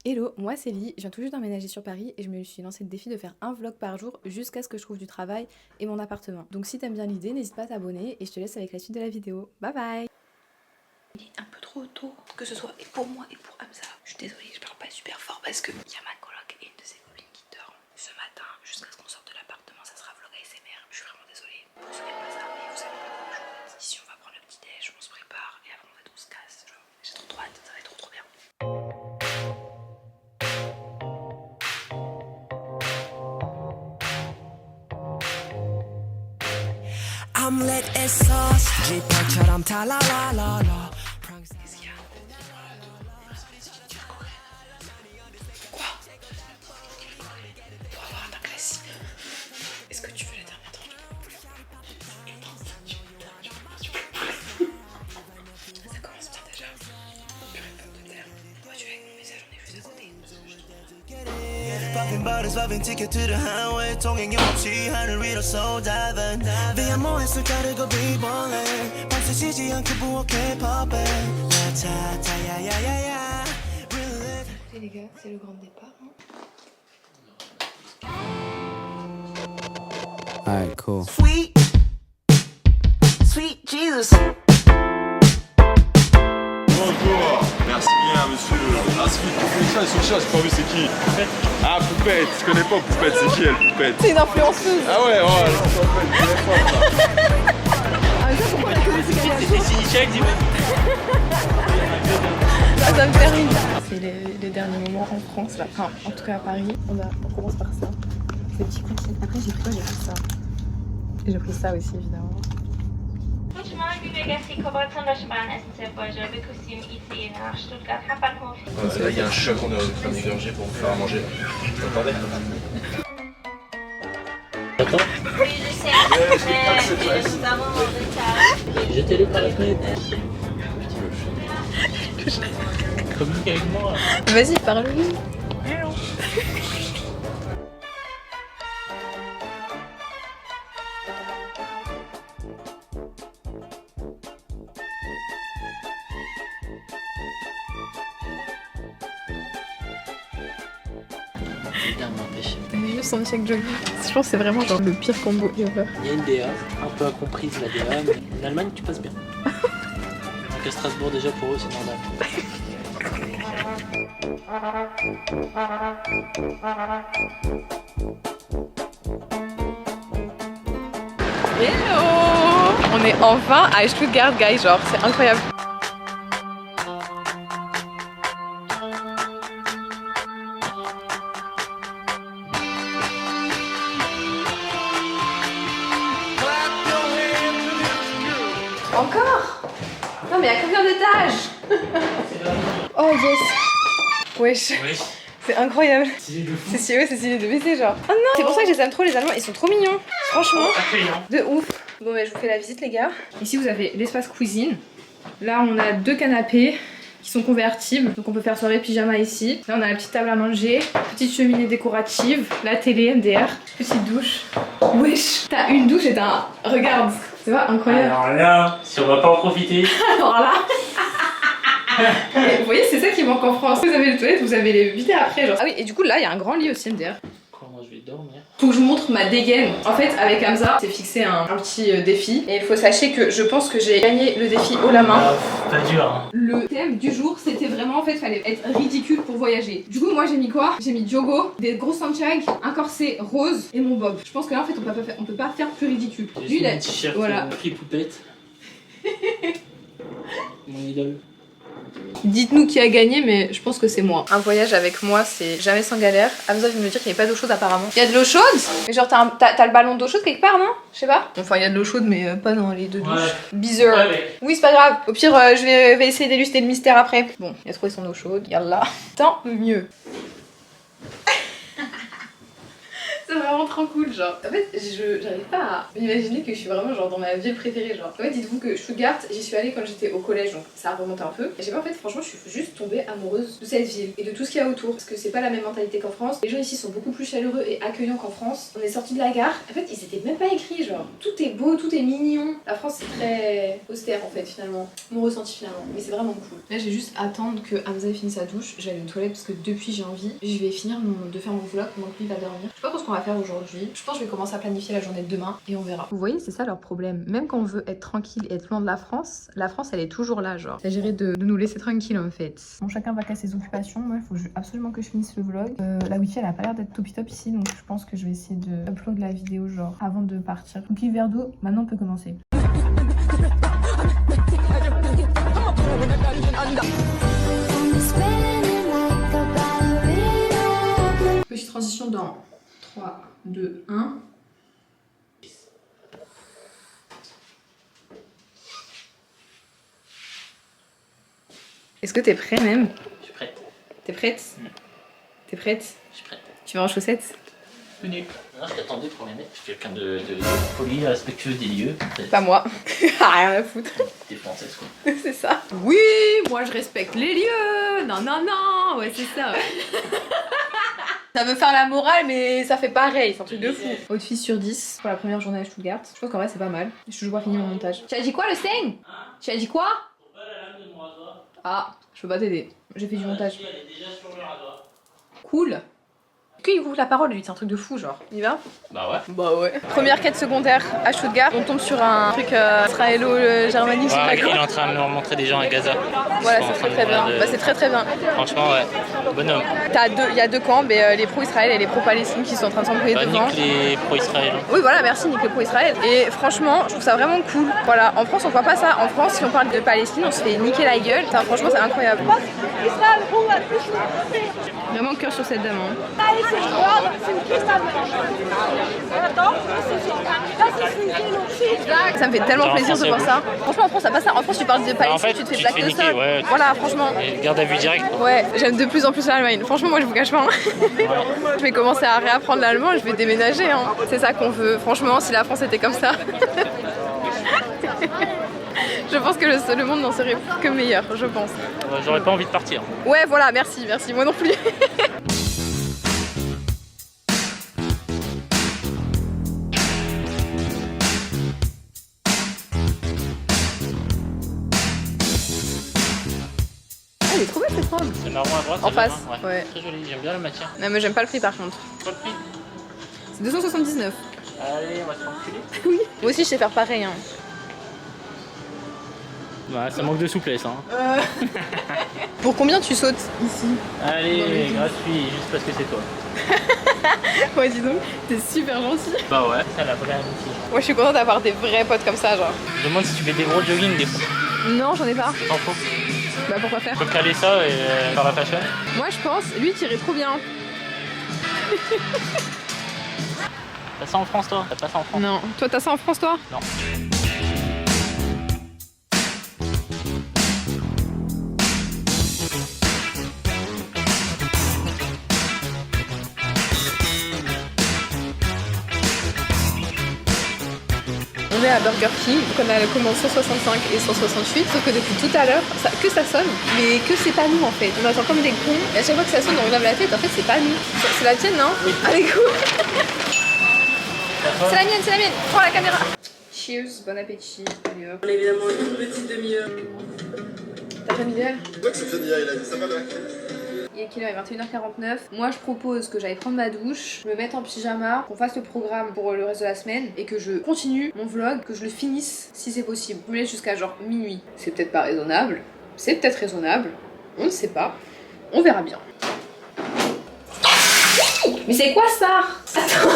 Hello, moi c'est Lee, je viens tout juste d'emménager sur Paris et je me suis lancé le défi de faire un vlog par jour jusqu'à ce que je trouve du travail et mon appartement. Donc si t'aimes bien l'idée, n'hésite pas à t'abonner et je te laisse avec la suite de la vidéo. Bye bye. Il est un peu trop tôt, que ce soit et pour moi et pour Hamza. Je suis désolée, je parle pas super fort parce que il y a ma coloc et une de ses copines qui dorment. Ce matin, jusqu'à ce qu'on sorte de l'appartement, ça sera vlog ASMR. Je suis vraiment désolée. Vous savez pas ça, mais vous savez pas grand chose. Ici, on va prendre le petit déj, on se prépare et après en fait on se casse. J'ai trop hâte, ça va être trop bien. Omelette et sauce, J-Par처럼 달라라라라. Qu'est-ce qu'il y a? Quoi? Pour avoir un classique. Est-ce que tu veux la dernière tranche? Ça commence bien déjà. Purée de pommes de terre. Moi tu avec mon message, on est juste à côté. Popping bottles, loving ticket to the highway. 통행료 없이 하늘 위로 쏟아든 내 암호에서 가르고 비벌해 밤새 쉬지 않고 부엌에 pop에 야야야야야. Et les gars, c'est le grand départ. Alright, cool. Sweet, sweet Jesus. Bonjour, merci bien monsieur. Ah c'est qui ça sur le chat, j'ai pas vu c'est qui. Ah Poupette, je connais pas Poupette, c'est qui elle Poupette? C'est une influenceuse. Ah ouais, Ah, ça me fait rire. C'est les derniers moments en France là, enfin en tout cas à Paris. On commence par ça. Ces petits cookies. Après j'ai pris quoi? J'ai pris ça. Et j'ai pris ça aussi évidemment. Guten Morgen, liebe Gäste, die Kooperation Deutsche Bahn Essen-Voyager begrüßt Sie im ICE nach Stuttgart Hauptbahnhof. Là il y a un chat qu'on est en train d'égorger pour vous faire à manger. Vous entendez? Oui, je sais, mais nous avons en retard. Jetez-le par la fenêtre. Communique avec moi. Vas-y, parle-lui. Putain, m'empêche. J'ai juste son check jogging. Je pense que c'est vraiment genre le pire combo ever. Il y a une DA, un peu incomprise la DA, mais en Allemagne tu passes bien. Donc à Strasbourg déjà pour eux c'est normal. Hello! On est enfin à Stuttgart, guys, genre c'est incroyable. Encore? Non mais il y a combien d'étages? Oh yes! Wesh, Oui. c'est incroyable. C'est de fou. C'est stylé de baisser genre. Oh non! C'est pour ça que je les aime trop les Allemands, ils sont trop mignons. Franchement, Accueillant. de ouf. Bon bah je vous fais la visite les gars. Ici vous avez l'espace cuisine. Là on a deux canapés qui sont convertibles. Donc on peut faire soirée pyjama ici. Là on a la petite table à manger, petite cheminée décorative, la télé MDR, petite douche. Wesh! T'as une douche et t'as un... Regarde! C'est pas incroyable? Alors là, si on va pas en profiter. Alors là... Et vous voyez c'est ça qui manque en France. Vous avez les toilettes, vous avez les vider après genre. Ah oui et du coup là il y a un grand lit aussi MDR. Comment je vais dormir? Faut que je vous montre ma dégaine. En fait, avec Hamza, c'est fixé un petit défi. Et il faut sachez que je pense que j'ai gagné le défi haut la main. Ah, pas dur hein. Le thème du jour, c'était vraiment en fait, fallait être ridicule pour voyager. Du coup, moi j'ai mis quoi? J'ai mis Diogo, des gros sunshine, un corset rose et mon bob. Je pense que là en fait, on peut pas faire plus ridicule. J'ai Lui, juste il a... un t-shirt voilà. Free Poupette. Mon idole. Dites-nous qui a gagné, mais je pense que c'est moi. Un voyage avec moi, c'est jamais sans galère. Hamza vient de me dire qu'il n'y avait pas d'eau chaude apparemment. Il y a de l'eau chaude? Mais genre, t'as le ballon d'eau chaude quelque part, non? Je sais pas. Enfin, il y a de l'eau chaude, mais pas dans les deux douches. Ouais. Bizarre. Ouais, mec. Oui, c'est pas grave. Au pire, je vais essayer d'élucider le mystère après. Bon, il a trouvé son eau chaude. Yallah. Tant mieux. Ça vraiment trop cool, genre. En fait, j'arrive pas à m'imaginer que je suis vraiment genre dans ma ville préférée, genre. En fait, dites-vous que Stuttgart, j'y suis allée quand j'étais au collège, donc ça remonte un peu. Et je sais pas, en fait, franchement, je suis juste tombée amoureuse de cette ville et de tout ce qu'il y a autour. Parce que c'est pas la même mentalité qu'en France. Les gens ici sont beaucoup plus chaleureux et accueillants qu'en France. On est sorti de la gare. En fait, ils étaient même pas écrits, genre. Tout est beau, tout est mignon. La France, c'est très austère, en fait, finalement. Mon ressenti, finalement. Mais c'est vraiment cool. Là, j'ai juste attendre que Hamza finisse sa douche. J'allais aux toilettes parce que depuis, j'ai envie. Je vais finir de faire mon vlog pendant que lui va dormir. Je sais pas trop ce qu'on va faire aujourd'hui. Je pense que je vais commencer à planifier la journée de demain et on verra. Vous voyez, c'est ça leur problème. Même quand on veut être tranquille et être loin de la France, elle est toujours là, genre. Il s'agirait de nous laisser tranquille, en fait. Bon, chacun va à ses occupations. Moi, il faut absolument que je finisse le vlog. La wifi, elle a pas l'air d'être top ici, donc je pense que je vais essayer de upload la vidéo, genre, avant de partir. Donc, verre d'eau, maintenant on peut commencer. Petite transition dans 3, 2, 1. Est-ce que t'es prêt même? Je suis prête. T'es prête? T'es prête? Je suis prête. Tu vas en chaussettes? Venu. Non, je t'attendais pour les mettre. Je suis quelqu'un de poli, respectueux des lieux. Pas moi. Rien à foutre. T'es française, quoi. C'est ça. Oui, moi je respecte les lieux. Non, non, non. Ouais, c'est ça. Ouais. Ça veut faire la morale, mais ça fait pareil. C'est un truc de fou. Haute fille sur 10 pour la première journée à Stuttgart. Je pense qu'en vrai, c'est pas mal. Je suis toujours pas fini mon montage. Tu as dit quoi, le Stein? Tu as dit quoi? Ah, je peux pas t'aider. J'ai fait du montage. Cool. Qu'il ouvre la parole, lui, c'est un truc de fou, genre. Il va? Bah ouais. Bah ouais. Première quête secondaire à Stuttgart, on tombe sur un truc israélo-germanique. Ouais, il est en train de nous montrer des gens à Gaza. Voilà, c'est très très bien. Bah, c'est très très bien. Franchement, ouais. Bonhomme. Il y a deux camps, mais les pro-Israël et les pro-Palestine qui sont en train de s'embrouiller devant. Nique les pro-Israël. Oui, voilà, merci, nique les pro-Israël. Et franchement, je trouve ça vraiment cool. Voilà, en France, on voit pas ça. En France, si on parle de Palestine, on se fait niquer la gueule. Enfin, franchement, c'est incroyable. Vraiment cœur sur cette dame. Hein. Ça me fait tellement plaisir de voir ça. Franchement, en France, ça passe ça. En France, tu parles de Palestine, en fait, tu te fais plaquer au sol. Ouais, voilà, franchement. Garde à vue direct. Ouais, j'aime de plus en plus l'Allemagne. Franchement, moi, je vous cache pas. Je vais commencer à réapprendre l'allemand et je vais déménager. Hein. C'est ça qu'on veut. Franchement, si la France était comme ça. Je pense que le monde n'en serait que meilleur, je pense. J'aurais pas envie de partir. Ouais, voilà, merci, moi non plus. Elle est trop belle cette robe. C'est marron à droite. En face, ouais. Très joli, j'aime bien la matière. Non, mais j'aime pas le prix par contre. Pas le prix. C'est 279. Allez, on va se enculer. Oui. Moi aussi, je sais faire pareil. Hein. Bah, ça manque de souplesse. Hein. Pour combien tu sautes ici? Allez, gratuit, juste parce que c'est toi. Ouais, dis donc, t'es super gentil. Bah ouais, c'est la vraie amitié. Moi, je suis contente d'avoir des vrais potes comme ça, genre. Je me demande si tu fais des gros jogging des fois. Non, j'en ai pas. T'en fous. Bah, pourquoi faire? Tu peux caler ça et faire la fashion. Moi, je pense, lui, t'irait trop bien. T'as ça en France, toi? T'as pas ça en France? Non. Toi, t'as ça en France, toi? Non. On est à Burger King, donc on a la commande 165 et 168, sauf que depuis tout à l'heure, ça sonne, mais que c'est pas nous en fait. On attend comme des cons, et à chaque fois que ça sonne, on relève la tête, en fait c'est pas nous. C'est la tienne, non? Oui. Allez, cool. C'est la mienne, prends la caméra. Cheers, bon appétit. On a évidemment une petite demi-heure. T'as jamais d'idée? Donc c'est fini, il a dit ça va là. Il est quelle heure? 21h49. Moi je propose que j'aille prendre ma douche, me mettre en pyjama, qu'on fasse le programme pour le reste de la semaine et que je continue mon vlog, que je le finisse si c'est possible. Je me laisse jusqu'à genre minuit. C'est peut-être pas raisonnable, c'est peut-être raisonnable, on ne sait pas. On verra bien. Mais c'est quoi ça? Attends.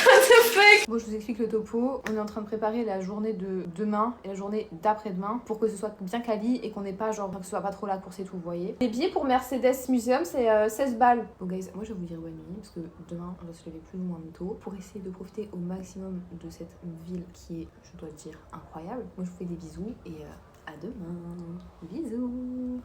What the fuck? Bon, je vous explique le topo. On est en train de préparer la journée de demain et la journée d'après-demain pour que ce soit bien quali et qu'on n'ait pas genre que ce soit pas trop la course et tout, vous voyez. Les billets pour Mercedes Museum, c'est 16 balles. Bon guys, moi je vais vous dire bonne nuit parce que demain on va se lever plus ou moins tôt pour essayer de profiter au maximum de cette ville qui est, je dois dire, incroyable. Moi je vous fais des bisous et à demain. Bisous.